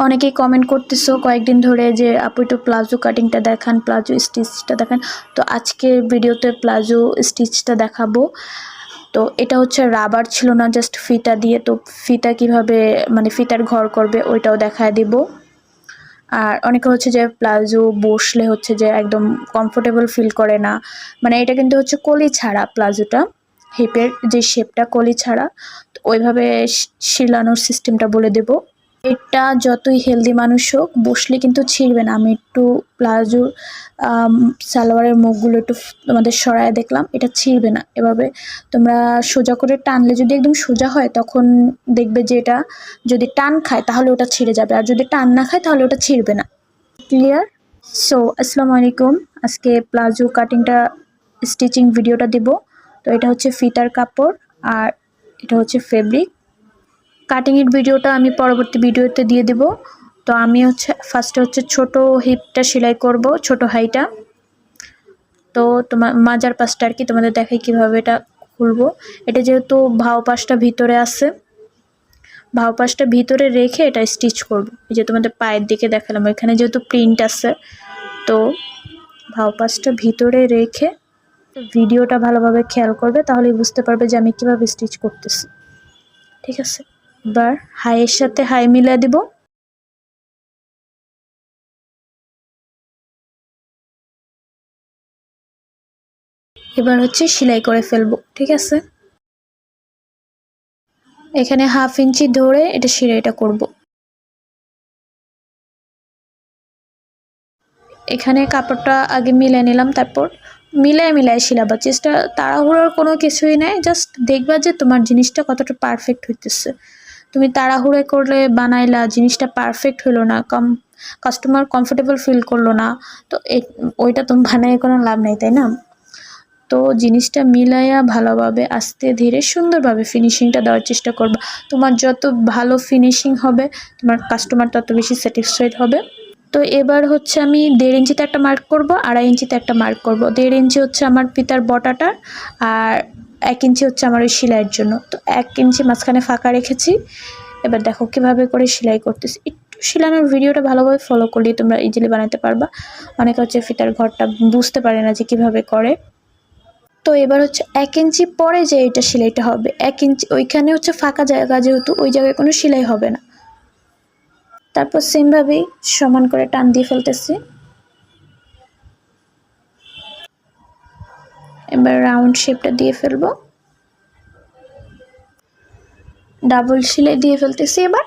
অনেকেই কমেন্ট করতেছো কয়েকদিন ধরে যে আপু একটু প্লাজো কাটিংটা দেখান, প্লাজো স্টিচটা দেখান। তো আজকের ভিডিওতে প্লাজো স্টিচটা দেখাবো। তো এটা হচ্ছে রাবার ছিল না, জাস্ট ফিতা দিয়ে। তো ফিতা কিভাবে মানে ফিতার ঘর করবে ওইটাও দেখায় দিব। আর অনেকে হচ্ছে যে প্লাজো বসলে হচ্ছে যে একদম কমফোর্টেবল ফিল করে না, মানে এটা কিন্তু হচ্ছে কলি ছাড়া প্লাজোটা, হিপের যে শেপটা কলি ছাড়া। তো ওইভাবে শিলানোর সিস্টেমটা বলে দেব। এটা যতই হেলদি মানুষ হোক বসলে কিন্তু ছিঁড়বে না। আমি একটু প্লাজো সালোয়ারের মুখগুলো একটু তোমাদের সরায় দেখলাম, এটা ছিঁড়বে না। এভাবে তোমরা সোজা করে টানলে যদি একদম সোজা হয় তখন দেখবে যে এটা যদি টান খায় তাহলে ওটা ছিঁড়ে যাবে, আর যদি টান না খায় তাহলে ওটা ছিঁড়বে না। ক্লিয়ার? সো আসসালামু আলাইকুম। আজকে প্লাজো কাটিংটা স্টিচিং ভিডিওটা দেব। তো এটা হচ্ছে ফিতার কাপড় আর এটা হচ্ছে ফেব্রিক। কাটিংয়ের ভিডিওটা আমি পরবর্তী ভিডিওতে দিয়ে দেব। তো আমি হচ্ছে ফার্স্টে হচ্ছে ছোট হিপটা সেলাই করব, ছোট হাইটা। তো তোমার মাজার পাশটা আর কি তোমাদের দেখাই কিভাবে এটা খুলবো। এটা যেহেতু ভাও পাশটা ভিতরে আছে, ভাও পাশটা ভিতরে রেখে এটা স্টিচ করব। এই যে তোমাদের পায়ের দিকে দেখালাম, এখানে যেহেতু প্রিন্ট আছে তো ভাও পাশটা ভিতরে রেখে ভিডিওটা ভালোভাবে খেয়াল করবে, তাহলেই বুঝতে পারবে যে আমি কিভাবে স্টিচ করতেছি। ঠিক আছে, এবার হাইয়ের সাথে হাই মিলিয়ে দিব। এবার হচ্ছে সেলাই করে ফেলবো। ঠিক আছে, এখানে 1/2 ইঞ্চি ধরে এটা সেলাইটা করব। এখানে কাপড়টা আগে মিলিয়ে নিলাম, তারপর মিলায় সেলাবা। চেষ্টা তাড়াহুড়োর কোনো কিছুই নাই, জাস্ট দেখবা যে তোমার জিনিসটা কতটা পারফেক্ট হইতেছে। তুমি তাড়াহুড়ো করলে বানাইলা, জিনিসটা পারফেক্ট হলো না, কাস্টমার কমফোর্টেবল ফিল করলো না, তো ওইটা তুমি বানায় কোনো লাভ নেই, তাই না? তো জিনিসটা মিলাইয়া ভালোভাবে আস্তে ধীরে সুন্দরভাবে ফিনিশিংটা দেওয়ার চেষ্টা করবা। তোমার যত ভালো ফিনিশিং হবে তোমার কাস্টমার তত বেশি স্যাটিসফাইড হবে। তো এবার হচ্ছে আমি 1.5 ইঞ্চিতে একটা মার্ক করব, 2.5 ইঞ্চিতে একটা মার্ক করব। 1.5 ইঞ্চি হচ্ছে আমার পিতার বটাটা, আর 1 ইঞ্চি হচ্ছে আমার ওই সেলাইয়ের জন্য। তো 1 ইঞ্চি মাঝখানে ফাঁকা রেখেছি। এবার দেখো কিভাবে করে সেলাই করতেছি। একটু সেলানোর ভিডিওটা ভালোভাবে ফলো করলে তোমরা ইজিলি বানাতে পারবা। অনেকে হচ্ছে ফিতার ঘরটা বুঝতে পারে না যে কিভাবে করে। তো এবার হচ্ছে 1 ইঞ্চি পরে যে এটা সেলাইটা হবে, 1 ইঞ্চি ওইখানে হচ্ছে ফাঁকা জায়গা, যেহেতু ওই জায়গায় কোনো সেলাই হবে না। তারপর সেমভাবেই সমান করে টান দিয়ে ফেলতেছি। এবার রাউন্ড শেপটা দিয়ে ফেলবো, ডাবল সেলাই দিয়ে ফেলতেছি। এবার